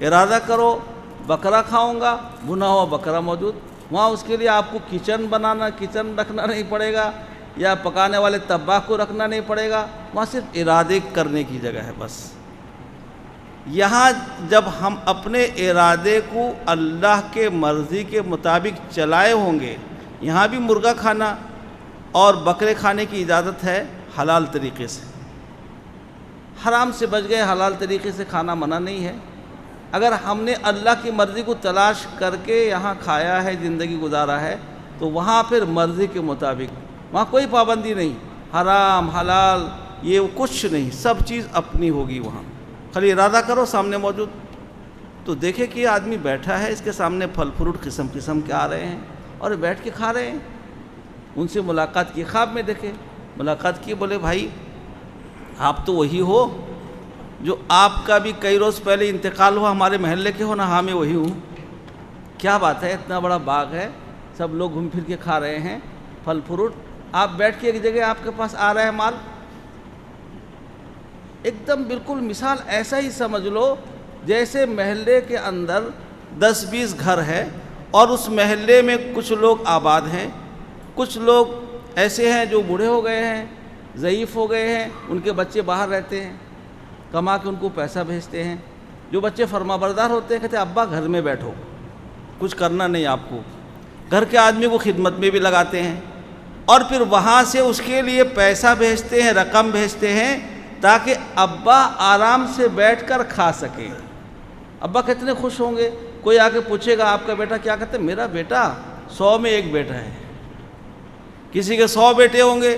ارادہ کرو بکرا کھاؤں گا، بنا ہوا بکرا موجود، وہاں اس کے لیے آپ کو کچن رکھنا نہیں پڑے گا، یا پکانے والے طباخ کو رکھنا نہیں پڑے گا، وہاں صرف ارادے کرنے کی جگہ ہے بس۔ یہاں جب ہم اپنے ارادے کو اللہ کے مرضی کے مطابق چلائے ہوں گے، یہاں بھی مرغا کھانا اور بکرے کھانے کی اجازت ہے حلال طریقے سے، حرام سے بچ گئے، حلال طریقے سے کھانا منع نہیں ہے۔ اگر ہم نے اللہ کی مرضی کو تلاش کر کے یہاں کھایا ہے، زندگی گزارا ہے، تو وہاں پھر مرضی کے مطابق، وہاں کوئی پابندی نہیں، حرام حلال یہ کچھ نہیں، سب چیز اپنی ہوگی وہاں، خالی ارادہ کرو سامنے موجود۔ تو دیکھے کہ یہ آدمی بیٹھا ہے، اس کے سامنے پھل فروٹ قسم قسم کے آ رہے ہیں اور بیٹھ کے کھا رہے ہیں۔ ان سے ملاقات کی، خواب میں دیکھے، ملاقات کی، بولے بھائی آپ تو وہی ہو جو آپ کا بھی کئی روز پہلے انتقال ہوا، ہمارے محلے کے ہو نا؟ ہاں میں وہی ہوں۔ کیا بات ہے، اتنا بڑا باغ ہے، سب لوگ گھوم پھر کے کھا رہے ہیں پھل فروٹ، آپ بیٹھ کے ایک جگہ آپ کے پاس آ رہا ہے مال۔ ایک دم بالکل مثال ایسا ہی سمجھ لو جیسے محلے کے اندر 10-20 گھر ہے اور اس محلے میں کچھ لوگ آباد ہیں، کچھ لوگ ایسے ہیں جو بوڑھے ہو گئے ہیں، ضعیف ہو گئے ہیں، ان کے بچے باہر رہتے ہیں، کما کے ان کو پیسہ بھیجتے ہیں۔ جو بچے فرما بردار ہوتے ہیں کہتے ہیں ابا گھر میں بیٹھو، کچھ کرنا نہیں آپ کو، گھر کے آدمی کو خدمت میں بھی لگاتے ہیں، اور پھر وہاں سے اس کے لیے پیسہ بھیجتے ہیں، رقم بھیجتے ہیں تاکہ ابا آرام سے بیٹھ کر کھا سکے۔ ابا کتنے خوش ہوں گے۔ کوئی آ کے پوچھے گا آپ کا بیٹا کیا کرتے؟ میرا بیٹا 100 میں ایک بیٹا ہے۔ کسی کے 100 بیٹے ہوں گے،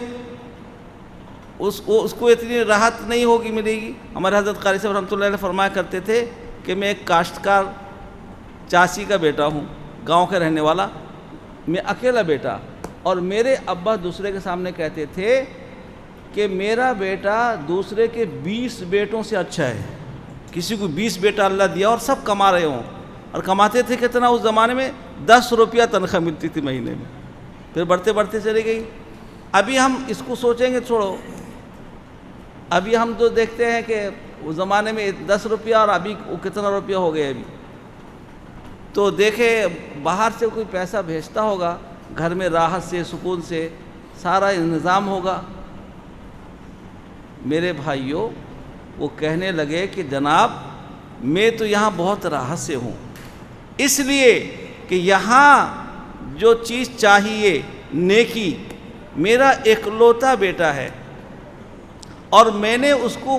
اس کو اتنی راحت نہیں ہوگی، ملے گی۔ ہمارے حضرت قاری صاحب رحمۃ اللہ علیہ فرمایا کرتے تھے کہ میں ایک کاشتکار چاسی کا بیٹا ہوں، گاؤں کے رہنے والا، میں اکیلا بیٹا، اور میرے ابا دوسرے کے سامنے کہتے تھے کہ میرا بیٹا دوسرے کے 20 بیٹوں سے اچھا ہے۔ کسی کو 20 بیٹا اللہ دیا اور سب کما رہے ہوں، اور کماتے تھے کتنا اس زمانے میں؟ 10 روپیہ تنخواہ ملتی تھی مہینے میں، پھر بڑھتے بڑھتے چلی گئی۔ ابھی ہم اس کو سوچیں گے چھوڑو، ابھی ہم تو دیکھتے ہیں کہ اس زمانے میں 10 روپیہ اور ابھی کتنا روپیہ ہو گئے ابھی، تو دیکھے باہر سے کوئی پیسہ بھیجتا ہوگا، گھر میں راحت سے سکون سے سارا انتظام ہوگا۔ میرے بھائیوں، وہ کہنے لگے کہ جناب میں تو یہاں بہت راحت سے ہوں، اس لیے کہ یہاں جو چیز چاہیے نیکی، میرا اکلوتا بیٹا ہے، اور میں نے اس کو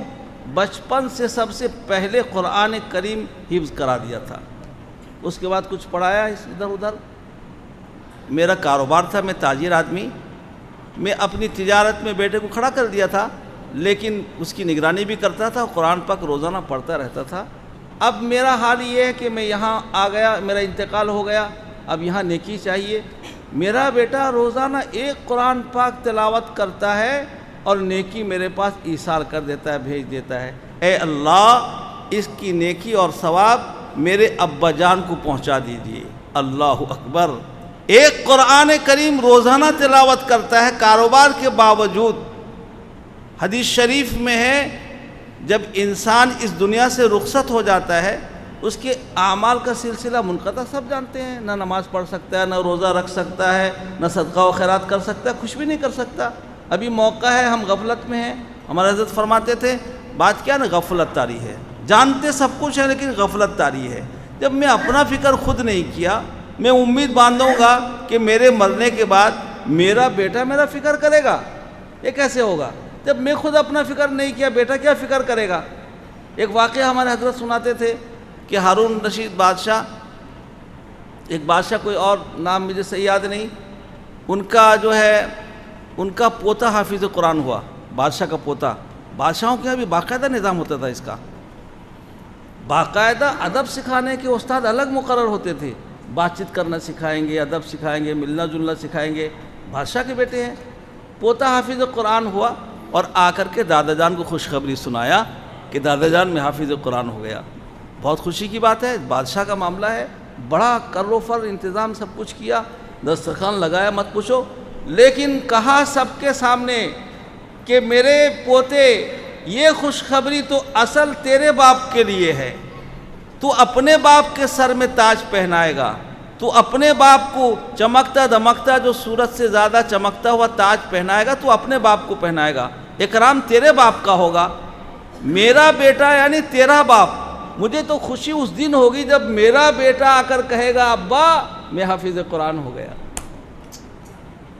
بچپن سے سب سے پہلے قرآن کریم حفظ کرا دیا تھا، اس کے بعد کچھ پڑھایا ادھر ادھر۔ میرا کاروبار تھا، میں تاجر آدمی، میں اپنی تجارت میں بیٹے کو کھڑا کر دیا تھا، لیکن اس کی نگرانی بھی کرتا تھا، قرآن پاک روزانہ پڑھتا رہتا تھا۔ اب میرا حال یہ ہے کہ میں یہاں آ گیا، میرا انتقال ہو گیا، اب یہاں نیکی چاہیے۔ میرا بیٹا روزانہ ایک قرآن پاک تلاوت کرتا ہے اور نیکی میرے پاس ایصال کر دیتا ہے، بھیج دیتا ہے۔ اے اللہ اس کی نیکی اور ثواب میرے ابا جان کو پہنچا دیجیے۔ اللہ اکبر! ایک قرآن کریم روزانہ تلاوت کرتا ہے کاروبار کے باوجود۔ حدیث شریف میں ہے جب انسان اس دنیا سے رخصت ہو جاتا ہے، اس کے اعمال کا سلسلہ منقطع، سب جانتے ہیں، نہ نماز پڑھ سکتا ہے، نہ روزہ رکھ سکتا ہے، نہ صدقہ و خیرات کر سکتا ہے، کچھ بھی نہیں کر سکتا۔ ابھی موقع ہے، ہم غفلت میں ہیں۔ ہمارے حضرت فرماتے تھے بات کیا نا، غفلت طاری ہے، جانتے سب کچھ ہے لیکن غفلت طاری ہے۔ جب میں اپنا فکر خود نہیں کیا، میں امید باندھوں گا کہ میرے مرنے کے بعد میرا بیٹا میرا فکر کرے گا، یہ کیسے ہوگا؟ جب میں خود اپنا فکر نہیں کیا، بیٹا کیا فکر کرے گا؟ ایک واقعہ ہمارے حضرت سناتے تھے کہ ہارون رشید بادشاہ، ایک بادشاہ کوئی اور نام مجھے صحیح یاد نہیں، ان کا جو ہے ان کا پوتا حافظ قرآن ہوا، بادشاہ کا پوتا۔ بادشاہوں کے یہاں بھی باقاعدہ نظام ہوتا تھا اس کا، باقاعدہ ادب سکھانے کے استاد الگ مقرر ہوتے تھے، بات چیت کرنا سکھائیں گے، ادب سکھائیں گے، ملنا جلنا سکھائیں گے۔ بادشاہ کے بیٹے ہیں، پوتا حافظ قرآن ہوا اور آ کر کے دادا جان کو خوشخبری سنایا کہ دادا جان میں حافظ قرآن ہو گیا۔ بہت خوشی کی بات ہے، بادشاہ کا معاملہ ہے، بڑا کر و فر انتظام سب کچھ کیا، دسترخوان لگایا، مت پوچھو، لیکن کہا سب کے سامنے کہ میرے پوتے یہ خوشخبری تو اصل تیرے باپ کے لیے ہے، تو اپنے باپ کے سر میں تاج پہنائے گا، تو اپنے باپ کو چمکتا دمکتا جو سورج سے زیادہ چمکتا ہوا تاج پہنائے گا، تو اپنے باپ کو پہنائے گا، اکرام تیرے باپ کا ہوگا۔ میرا بیٹا یعنی تیرا باپ، مجھے تو خوشی اس دن ہوگی جب میرا بیٹا آ کر کہے گا ابا میں حافظ قرآن ہو گیا۔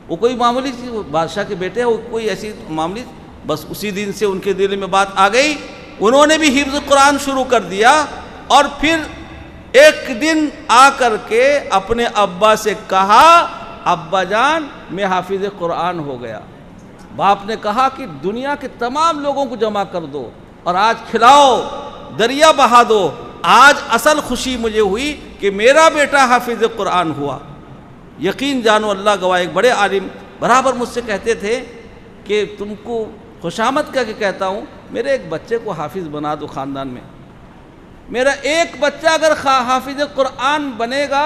وہ کوئی معمولی چیز، بادشاہ کے بیٹے وہ کوئی ایسی معمولی، بس اسی دن سے ان کے دل میں بات آ گئی، انہوں نے بھی حفظ قرآن شروع کر دیا۔ اور پھر ایک دن آ کر کے اپنے ابا سے کہا ابا جان میں حافظ قرآن ہو گیا۔ باپ نے کہا کہ دنیا کے تمام لوگوں کو جمع کر دو اور آج کھلاؤ، دریا بہا دو، آج اصل خوشی مجھے ہوئی کہ میرا بیٹا حافظ قرآن ہوا۔ یقین جانو اللہ گواہ، ایک بڑے عالم برابر مجھ سے کہتے تھے کہ تم کو خوشامد کر کے کہتا ہوں، میرے ایک بچے کو حافظ بنا دو خاندان میں، میرا ایک بچہ اگر حافظ قرآن بنے گا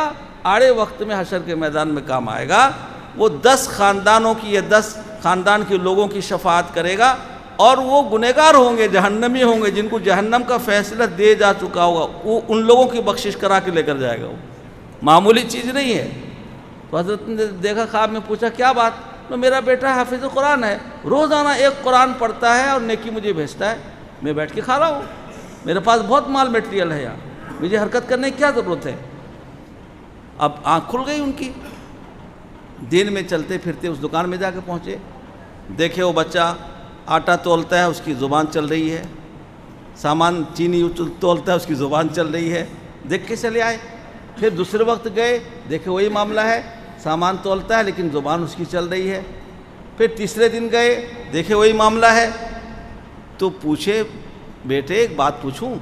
آڑے وقت میں حشر کے میدان میں کام آئے گا، وہ 10 خاندانوں کی یا 10 خاندان کے لوگوں کی شفاعت کرے گا، اور وہ گنہگار ہوں گے، جہنمی ہوں گے، جن کو جہنم کا فیصلہ دے جا چکا ہوگا، وہ ان لوگوں کی بخشش کرا کے لے کر جائے گا۔ وہ معمولی چیز نہیں ہے۔ تو حضرت نے دیکھا خواب میں، پوچھا کیا بات؟ تو میرا بیٹا حافظ قرآن ہے، روزانہ ایک قرآن پڑھتا ہے اور نیکی مجھے بھیجتا ہے، میں بیٹھ کے کھا رہا ہوں، میرے پاس بہت مال میٹیریل ہے یہاں، مجھے حرکت کرنے کی کیا ضرورت ہے؟ اب آنکھ کھل گئی ان کی۔ دن میں چلتے پھرتے اس دکان میں جا کے پہنچے، دیکھے وہ بچہ آٹا تولتا ہے، اس کی زبان چل رہی ہے، سامان چینی تولتا ہے، اس کی زبان چل رہی ہے، دیکھ کے چلے آئے۔ پھر دوسرے وقت گئے، دیکھے وہی معاملہ ہے، سامان تولتا ہے لیکن زبان اس کی چل رہی ہے۔ پھر تیسرے دن گئے، دیکھے وہی معاملہ ہے، تو پوچھے بیٹے ایک بات پوچھوں،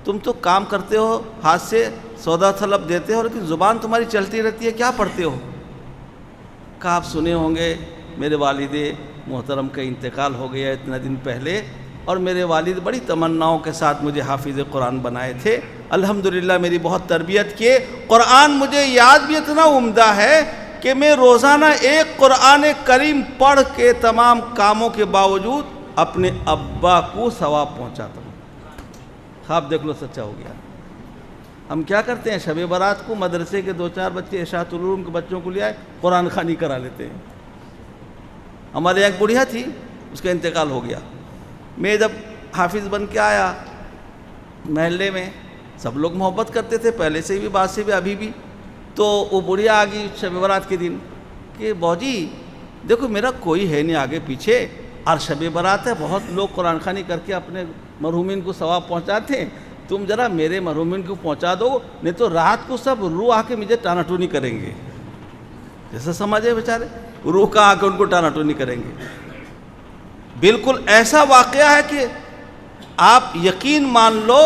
تم تو کام کرتے ہو، ہاتھ سے سودا طلب دیتے ہو، لیکن زبان تمہاری چلتی رہتی ہے، کیا پڑھتے ہو؟ کہا آپ سنے ہوں گے میرے والد محترم کا انتقال ہو گیا اتنا دن پہلے، اور میرے والد بڑی تمناؤں کے ساتھ مجھے حافظ قرآن بنائے تھے، الحمدللہ میری بہت تربیت کیے، قرآن مجھے یاد بھی اتنا عمدہ ہے کہ میں روزانہ ایک قرآن کریم پڑھ کے تمام کاموں کے باوجود اپنے ابا کو ثواب پہنچاتا ہوں۔ خواب دیکھ لو سچا ہو گیا۔ ہم کیا کرتے ہیں، شب برات کو مدرسے کے 2-4 بچے، ارشاد العلوم کے بچوں کو لے آئے، قرآن خوانی کرا لیتے ہیں۔ ہمارے ایک بڑھیا تھی، اس کا انتقال ہو گیا، میں جب حافظ بن کے آیا محلے میں، سب لوگ محبت کرتے تھے پہلے سے بھی، بعد سے بھی، ابھی بھی، تو وہ بڑھیا آ گئی شب برات کے دن کہ بوجی دیکھو میرا کوئی ہے نہیں آگے پیچھے، اور شب برات ہے، بہت لوگ قرآن خوانی کر کے اپنے مرحومین کو ثواب پہنچاتے ہیں، تم ذرا میرے مرحومین کو پہنچا دو، نہیں تو رات کو سب روح آ کے مجھے ٹانا ٹونی کریں گے، جیسا سمجھے بیچارے، روح کا آ کے ان کو ٹانا ٹونی کریں گے۔ بالکل ایسا واقعہ ہے کہ آپ یقین مان لو،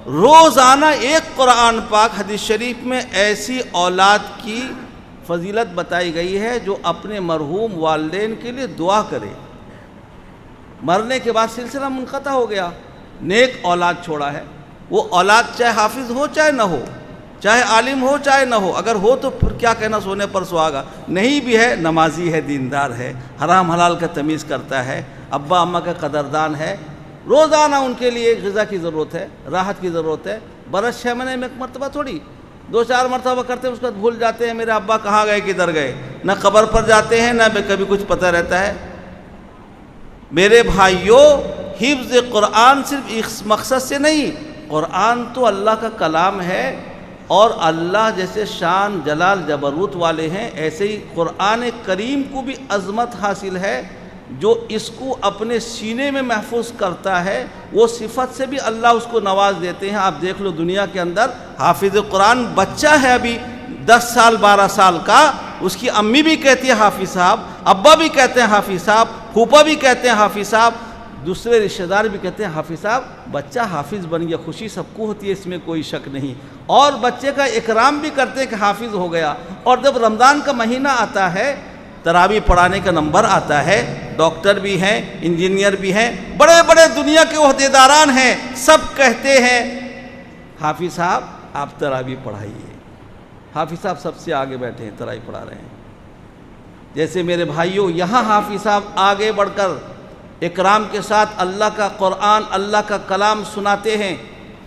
روزانہ ایک قرآن پاک، حدیث شریف میں ایسی اولاد کی فضیلت بتائی گئی ہے جو اپنے مرحوم والدین کے لیے دعا کرے، مرنے کے بعد سلسلہ منقطع ہو گیا، نیک اولاد چھوڑا ہے، وہ اولاد چاہے حافظ ہو چاہے نہ ہو، چاہے عالم ہو چاہے نہ ہو، اگر ہو تو پھر کیا کہنا سونے پر سہاگا، نہیں بھی ہے نمازی ہے، دیندار ہے، حرام حلال کا تمیز کرتا ہے، ابا اماں کا قدردان ہے، روزانہ ان کے لیے غذا کی ضرورت ہے، راحت کی ضرورت ہے، برس 6 مہینے میں ایک مرتبہ تھوڑی، 2-4 مرتبہ کرتے ہیں، اس کے بعد بھول جاتے ہیں میرے ابا کہاں گئے کدھر گئے، نہ قبر پر جاتے ہیں نہ کبھی کچھ پتہ رہتا ہے۔ میرے بھائیوں، حفظ قرآن صرف اس مقصد سے نہیں، قرآن تو اللہ کا کلام ہے، اور اللہ جیسے شان جلال جبروت والے ہیں، ایسے ہی قرآن کریم کو بھی عظمت حاصل ہے، جو اس کو اپنے سینے میں محفوظ کرتا ہے، وہ صفت سے بھی اللہ اس کو نواز دیتے ہیں۔ آپ دیکھ لو دنیا کے اندر حافظ قرآن بچہ ہے ابھی 10 سال 12 سال کا، اس کی امی بھی کہتی ہے حافظ صاحب، ابا بھی کہتے ہیں حافظ صاحب، پھوپھا بھی کہتے ہیں حافظ صاحب، دوسرے رشتہ دار بھی کہتے ہیں حافظ صاحب، بچہ حافظ بن گیا، خوشی سب کو ہوتی ہے، اس میں کوئی شک نہیں، اور بچے کا اکرام بھی کرتے ہیں کہ حافظ ہو گیا۔ اور جب رمضان کا مہینہ آتا ہے، تراویح پڑھانے کا نمبر آتا ہے، ڈاکٹر بھی ہیں، انجینئر بھی ہیں، بڑے بڑے دنیا کے عہدیداران ہیں، سب کہتے ہیں حافظ صاحب آپ تراویح پڑھائیے، حافظ صاحب سب سے آگے بیٹھے ہیں، تراویح پڑھا رہے ہیں۔ جیسے میرے بھائیوں، یہاں حافظ صاحب آگے بڑھ کر اکرام کے ساتھ اللہ کا قرآن، اللہ کا کلام سناتے ہیں،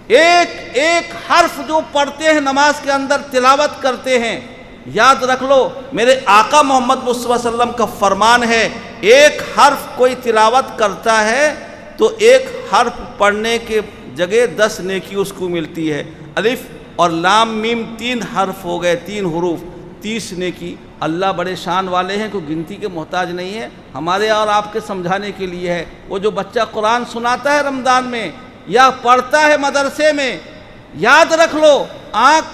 ایک ایک حرف جو پڑھتے ہیں نماز کے اندر تلاوت کرتے ہیں. یاد رکھ لو میرے آقا محمد مصطفیٰ صلی اللہ علیہ وسلم کا فرمان ہے ایک حرف کوئی تلاوت کرتا ہے تو ایک حرف پڑھنے کے جگہ 10 نیکی اس کو ملتی ہے. الف اور لام میم 3 حرف ہو گئے، 3 حروف، 30 نیکی. اللہ بڑے شان والے ہیں، کوئی گنتی کے محتاج نہیں ہے. ہمارے اور آپ کے سمجھانے کے لیے ہے. وہ جو بچہ قرآن سناتا ہے رمضان میں یا پڑھتا ہے مدرسے میں، یاد رکھ لو آنکھ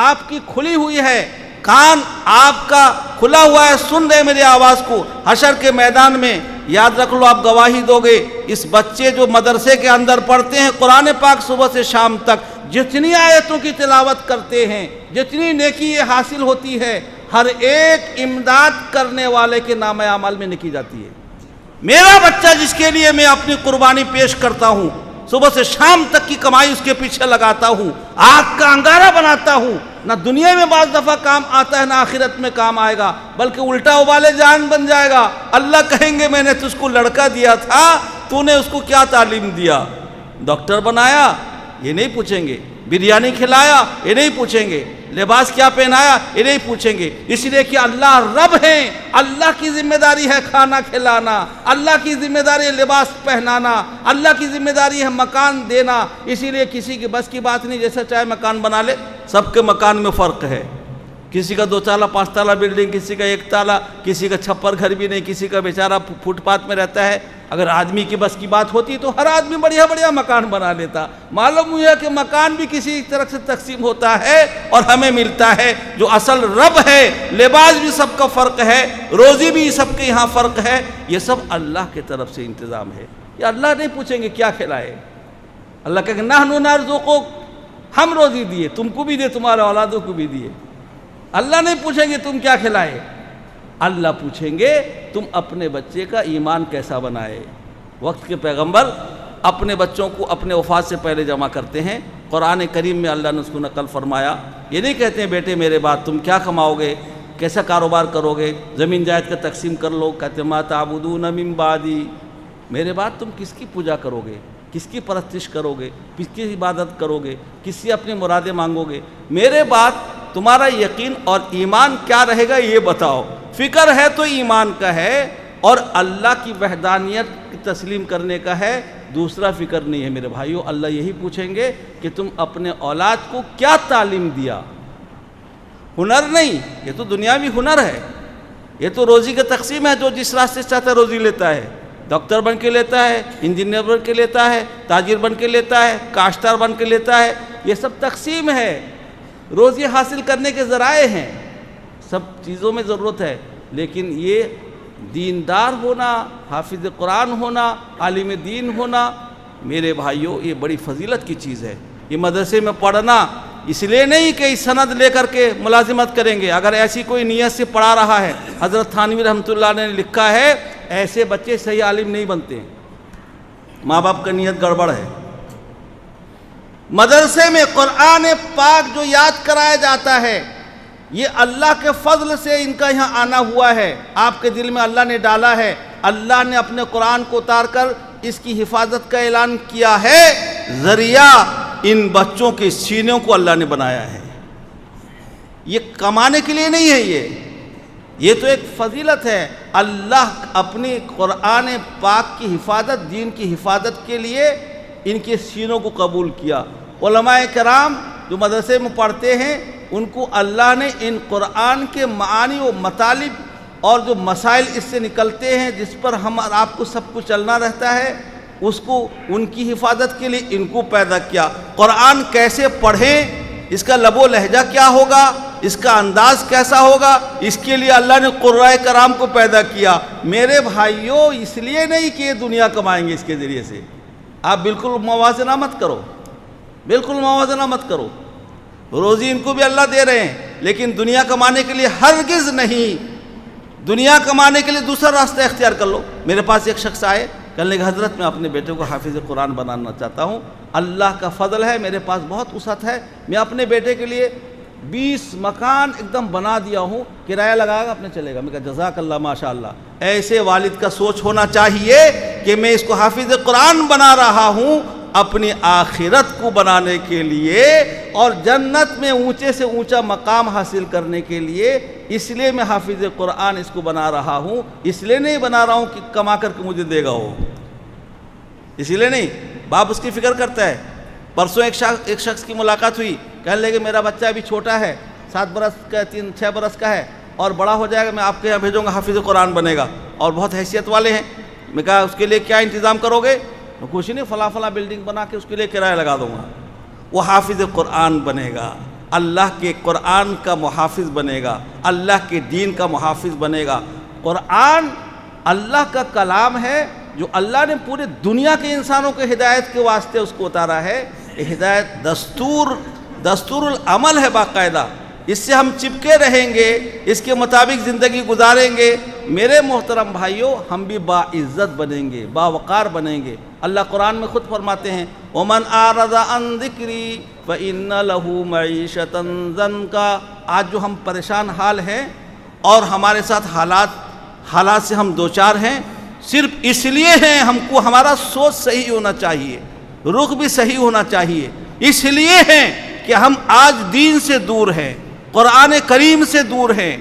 آپ کی کھلی ہوئی ہے، کان آپ کا کھلا ہوا ہے، سن رہے میری آواز کو. حشر کے میدان میں یاد رکھ لو آپ گواہی دو گے. اس بچے جو مدرسے کے اندر پڑھتے ہیں قرآن پاک صبح سے شام تک، جتنی آیتوں کی تلاوت کرتے ہیں، جتنی نیکی یہ حاصل ہوتی ہے، ہر ایک امداد کرنے والے کے نام اعمال میں لکھی جاتی ہے. میرا بچہ جس کے لیے میں اپنی قربانی پیش کرتا ہوں، صبح سے شام تک کی کمائی اس کے پیچھے لگاتا ہوں، آگ کا انگارہ بناتا ہوں، نہ دنیا میں بعض دفعہ کام آتا ہے نہ آخرت میں کام آئے گا، بلکہ الٹا ابالے جان بن جائے گا. اللہ کہیں گے میں نے تجھ کو لڑکا دیا تھا، تو نے اس کو کیا تعلیم دیا؟ ڈاکٹر بنایا؟ یہ نہیں پوچھیں گے. بریانی کھلایا؟ یہ نہیں پوچھیں گے. لباس کیا پہنایا؟ یہ نہیں پوچھیں گے. اس لیے کہ اللہ رب ہیں، اللہ کی ذمہ داری ہے کھانا کھلانا، اللہ کی ذمہ داری ہے لباس پہنانا، اللہ کی ذمہ داری ہے مکان دینا. اسی لیے کسی کی بس کی بات نہیں، جیسا چاہے مکان بنا لے. سب کے مکان میں فرق ہے. کسی کا 2 تالا 5 تالا بلڈنگ، کسی کا 1 تالا، کسی کا چھپر گھر بھی نہیں، کسی کا بیچارہ فٹ پاتھ میں رہتا ہے. اگر آدمی کی بس کی بات ہوتی تو ہر آدمی بڑھیا بڑھیا مکان بنا لیتا. معلوم ہوا کہ مکان بھی کسی طرح سے تقسیم ہوتا ہے اور ہمیں ملتا ہے. جو اصل رب ہے، لباس بھی سب کا فرق ہے، روزی بھی سب کے یہاں فرق ہے. یہ سب اللہ کی طرف سے انتظام ہے. یہ اللہ نہیں پوچھیں گے کیا کھلائے. اللہ کہیں گے نحن نرزقک، ہم روزی دیے، تم کو بھی دیے، تمہارے اولادوں کو بھی دیے. اللہ نہیں پوچھیں گے تم کیا کھلائے. اللہ پوچھیں گے تم اپنے بچے کا ایمان کیسا بنائے. وقت کے پیغمبر اپنے بچوں کو اپنے وفات سے پہلے جمع کرتے ہیں. قرآن کریم میں اللہ نے اس کو نقل فرمایا. یہ نہیں کہتے ہیں بیٹے میرے بعد تم کیا کماؤ گے، کیسا کاروبار کرو گے، زمین جائیداد کا تقسیم کر لو. کہتے ما تعبدون من بعدی، میرے بعد تم کس کی پوجا کرو گے، کس کی پرستش کرو گے، کس کی عبادت کرو گے، کس سے اپنی مرادیں مانگو گے. میرے بعد تمہارا یقین اور ایمان کیا رہے گا یہ بتاؤ. فکر ہے تو ایمان کا ہے اور اللہ کی وحدانیت کی تسلیم کرنے کا ہے، دوسرا فکر نہیں ہے. میرے بھائیو اللہ یہی پوچھیں گے کہ تم اپنے اولاد کو کیا تعلیم دیا. ہنر نہیں، یہ تو دنیاوی ہنر ہے، یہ تو روزی کا تقسیم ہے. جو جس راستے سے چاہتا ہے روزی لیتا ہے. ڈاکٹر بن کے لیتا ہے، انجینئر بن کے لیتا ہے، تاجر بن کے لیتا ہے، کاشتکار بن کے لیتا ہے. یہ سب تقسیم ہے، روزی حاصل کرنے کے ذرائع ہیں. سب چیزوں میں ضرورت ہے، لیکن یہ دیندار ہونا، حافظ قرآن ہونا، عالم دین ہونا، میرے بھائیوں یہ بڑی فضیلت کی چیز ہے. یہ مدرسے میں پڑھنا اس لیے نہیں کہ اس سند لے کر کے ملازمت کریں گے. اگر ایسی کوئی نیت سے پڑھا رہا ہے، حضرت تھانوی رحمۃ اللہ نے لکھا ہے ایسے بچے صحیح عالم نہیں بنتے. ماں باپ کا نیت گڑبڑ ہے. مدرسے میں قرآن پاک جو یاد کرایا جاتا ہے یہ اللہ کے فضل سے ان کا یہاں آنا ہوا ہے. آپ کے دل میں اللہ نے ڈالا ہے. اللہ نے اپنے قرآن کو اتار کر اس کی حفاظت کا اعلان کیا ہے. ذریعہ ان بچوں کے سینوں کو اللہ نے بنایا ہے. یہ کمانے کے لیے نہیں ہے، یہ تو ایک فضیلت ہے. اللہ اپنی قرآن پاک کی حفاظت، دین کی حفاظت کے لیے ان کے سینوں کو قبول کیا. علماء کرام جو مدرسے میں پڑھتے ہیں ان کو اللہ نے ان قرآن کے معانی و مطالب اور جو مسائل اس سے نکلتے ہیں جس پر ہم اور آپ کو سب کو چلنا رہتا ہے، اس کو ان کی حفاظت کے لیے ان کو پیدا کیا. قرآن کیسے پڑھیں، اس کا لب و لہجہ کیا ہوگا، اس کا انداز کیسا ہوگا، اس کے لیے اللہ نے قرآء کرام کو پیدا کیا. میرے بھائیوں اس لیے نہیں کہ یہ دنیا کمائیں گے اس کے ذریعے سے. آپ بالکل موازنہ مت کرو، بالکل موازنہ مت کرو. روزی ان کو بھی اللہ دے رہے ہیں، لیکن دنیا کمانے کے لیے ہرگز نہیں. دنیا کمانے کے لیے دوسرا راستہ اختیار کر لو. میرے پاس ایک شخص آئے، کہنے لگا حضرت میں اپنے بیٹے کو حافظ قرآن بنانا چاہتا ہوں. اللہ کا فضل ہے، میرے پاس بہت وسعت ہے، میں اپنے بیٹے کے لیے 20 مکان ایک دم بنا دیا ہوں، کرایہ لگائے گا اپنے چلے گا. میں کہا جزاک اللہ ماشاء اللہ. ایسے والد کا سوچ ہونا چاہیے کہ میں اس کو حافظ قرآن بنا رہا ہوں اپنی آخرت کو بنانے کے لیے اور جنت میں اونچے سے اونچا مقام حاصل کرنے کے لیے، اس لیے میں حافظ قرآن اس کو بنا رہا ہوں، اس لیے نہیں بنا رہا ہوں کہ کما کر کے مجھے دے گا وہ، اسی لیے نہیں۔ باپ اس کی فکر کرتا ہے۔ پرسوں ایک شخص کی ملاقات ہوئی، کہنے لگے میرا بچہ ابھی چھوٹا ہے، 7 برس کا 6 برس کا ہے، اور بڑا ہو جائے گا، میں آپ کے یہاں بھیجوں گا، حافظ قرآن بنے گا اور بہت حیثیت والے ہیں۔ میں کہا اس کے لیے کیا انتظام کرو گے؟ کچھ نہیں، فلاں بلڈنگ بنا کے اس کے لیے کرایہ لگا دوں گا۔ وہ حافظ قرآن بنے گا، اللہ کے قرآن کا محافظ بنے گا، اللہ کے دین کا محافظ بنے گا۔ قرآن اللہ کا کلام ہے جو اللہ نے پورے دنیا کے انسانوں کے ہدایت کے واسطے اس کو اتارا ہے۔ یہ ہدایت دستور العمل ہے باقاعدہ، اس سے ہم چپکے رہیں گے، اس کے مطابق زندگی گزاریں گے، میرے محترم بھائیوں، ہم بھی باعزت بنیں گے، باوقار بنیں گے۔ اللہ قرآن میں خود فرماتے ہیں وَمَنْ أَعْرَضَ عَنْ ذِكْرِي فَإِنَّ لَهُ مَعِيشَةً ضَنْكَ۔ آج جو ہم پریشان حال ہیں اور ہمارے ساتھ حالات سے ہم دوچار ہیں، صرف اس لیے ہیں، ہم کو ہمارا سوچ صحیح ہونا چاہیے، رخ بھی صحیح ہونا چاہیے، اس لیے ہیں کہ ہم آج دین سے دور ہیں، قرآن کریم سے دور ہیں۔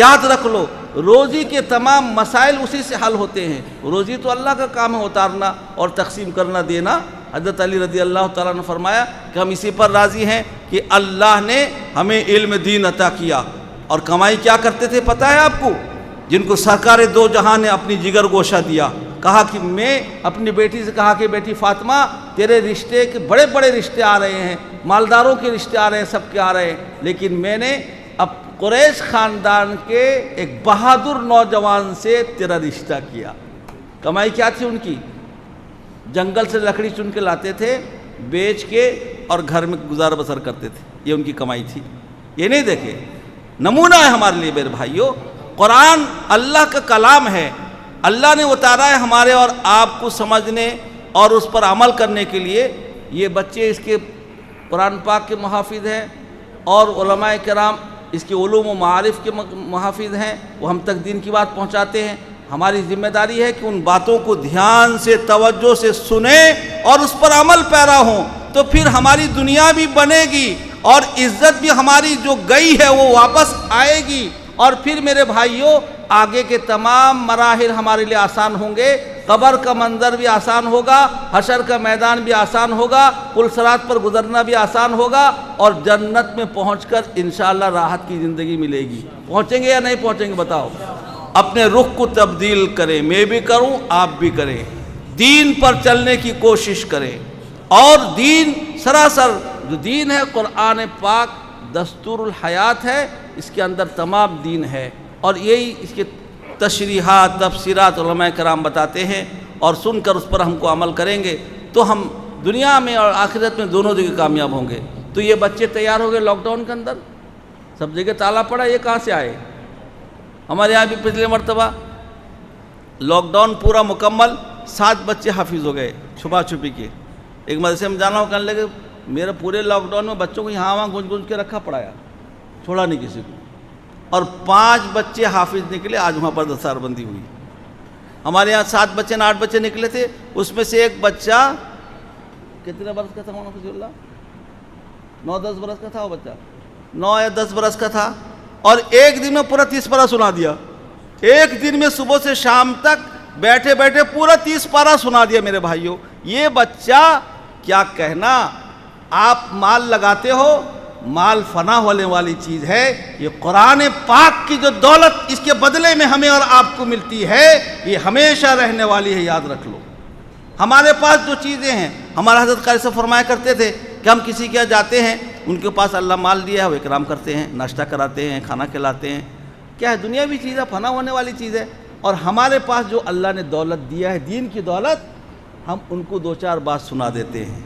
یاد رکھ لو، روزی کے تمام مسائل اسی سے حل ہوتے ہیں۔ روزی تو اللہ کا کام ہے اتارنا اور تقسیم کرنا، دینا۔ حضرت علی رضی اللہ تعالیٰ نے فرمایا کہ ہم اسی پر راضی ہیں کہ اللہ نے ہمیں علم دین عطا کیا، اور کمائی کیا کرتے تھے پتہ ہے آپ کو؟ جن کو سرکار دو جہاں نے اپنی جگر گوشہ دیا، کہا کہ میں اپنی بیٹی سے کہا کہ بیٹی فاطمہ، تیرے رشتے کے بڑے بڑے رشتے آ رہے ہیں، مالداروں کے رشتے آ رہے ہیں، سب کے آ رہے ہیں، لیکن میں نے اب قریش خاندان کے ایک بہادر نوجوان سے تیرا رشتہ کیا۔ کمائی کیا تھی ان کی؟ جنگل سے لکڑی چن کے لاتے تھے، بیچ کے اور گھر میں گزار بسر کرتے تھے، یہ ان کی کمائی تھی۔ یہ نہیں دیکھے، نمونہ ہے ہمارے لیے میرے بھائیوں۔ قرآن اللہ کا کلام ہے، اللہ نے اتارا ہے ہمارے اور آپ کو سمجھنے اور اس پر عمل کرنے کے لیے۔ یہ بچے اس کے قرآن پاک کے محافظ ہیں، اور علماء کرام اس کے علوم و معارف کے محافظ ہیں، وہ ہم تک دین کی بات پہنچاتے ہیں۔ ہماری ذمہ داری ہے کہ ان باتوں کو دھیان سے، توجہ سے سنیں اور اس پر عمل پیرا ہوں، تو پھر ہماری دنیا بھی بنے گی اور عزت بھی ہماری جو گئی ہے وہ واپس آئے گی، اور پھر میرے بھائیوں آگے کے تمام مراحل ہمارے لیے آسان ہوں گے۔ قبر کا منظر بھی آسان ہوگا، حشر کا میدان بھی آسان ہوگا، پل صراط پر گزرنا بھی آسان ہوگا، اور جنت میں پہنچ کر انشاءاللہ راحت کی زندگی ملے گی۔ پہنچیں گے یا نہیں پہنچیں گے بتاؤ؟ اپنے رخ کو تبدیل کریں، میں بھی کروں، آپ بھی کریں، دین پر چلنے کی کوشش کریں، اور دین سراسر جو دین ہے قرآن پاک دستور الحیات ہے، اس کے اندر تمام دین ہے، اور یہی اس کے تشریحات، تفسیرات علماء کرام بتاتے ہیں، اور سن کر اس پر ہم کو عمل کریں گے تو ہم دنیا میں اور آخرت میں دونوں جگہ کامیاب ہوں گے۔ تو یہ بچے تیار ہو گئے لاک ڈاؤن کے اندر، سب جگہ تالا پڑا، یہ کہاں سے آئے؟ ہمارے یہاں بھی پچھلے مرتبہ لاک ڈاؤن پورا مکمل، 7 بچے حافظ ہو گئے چھپا چھپی کے۔ ایک مدرسے میں جانا ہو، کہنے لگے میرے پورے لاک ڈاؤن میں بچوں کو یہاں وہاں گونج گونج کے رکھا پڑایا، چھوڑا نہیں کسی کو، اور 5 بچے حافظ نکلے۔ آج وہاں پر دستار بندی ہوئی۔ ہمارے یہاں 7 بچے 8 بچے نکلے تھے، اس میں سے ایک بچہ کتنے برس کا تھا مولانا فضل اللہ؟ 9-10 برس کا تھا وہ بچہ، 9 یا 10 برس کا تھا، اور ایک دن میں پورا 30 پارہ سنا دیا۔ ایک دن میں صبح سے شام تک بیٹھے بیٹھے پورا 30 پارہ سنا دیا۔ میرے بھائیوں، یہ بچہ کیا کہنا، آپ مال لگاتے ہو، مال فنا ہونے والی چیز ہے، یہ قرآن پاک کی جو دولت اس کے بدلے میں ہمیں اور آپ کو ملتی ہے، یہ ہمیشہ رہنے والی ہے، یاد رکھ لو۔ ہمارے پاس جو چیزیں ہیں، ہمارا حضرت قاری صاحب فرمایا کرتے تھے کہ ہم کسی کے یہاں جاتے ہیں، ان کے پاس اللہ مال دیا ہے، وہ اکرام کرتے ہیں، ناشتہ کراتے ہیں، کھانا کھلاتے ہیں۔ کیا ہے؟ دنیاوی چیز ہے، فنا ہونے والی چیز ہے۔ اور ہمارے پاس جو اللہ نے دولت دیا ہے، دین کی دولت، ہم ان کو 2-4 بات سنا دیتے ہیں،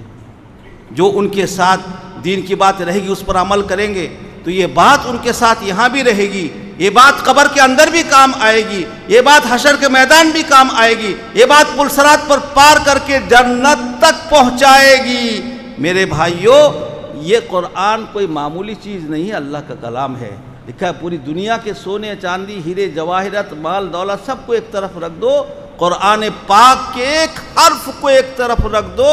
جو ان کے ساتھ دین کی بات رہے گی اس پر عمل کریں گے تو یہ بات ان کے ساتھ یہاں بھی رہے گی، یہ بات قبر کے اندر بھی کام آئے گی، یہ بات حشر کے میدان بھی کام آئے گی، یہ بات پل صراط پر پار کر کے جنت تک پہنچائے گی۔ میرے بھائیوں، یہ قرآن کوئی معمولی چیز نہیں ہے، اللہ کا کلام ہے۔ لکھا ہے پوری دنیا کے سونے چاندی ہیرے جواہرات مال دولت سب کو ایک طرف رکھ دو، قرآن پاک کے ایک حرف کو ایک طرف رکھ دو،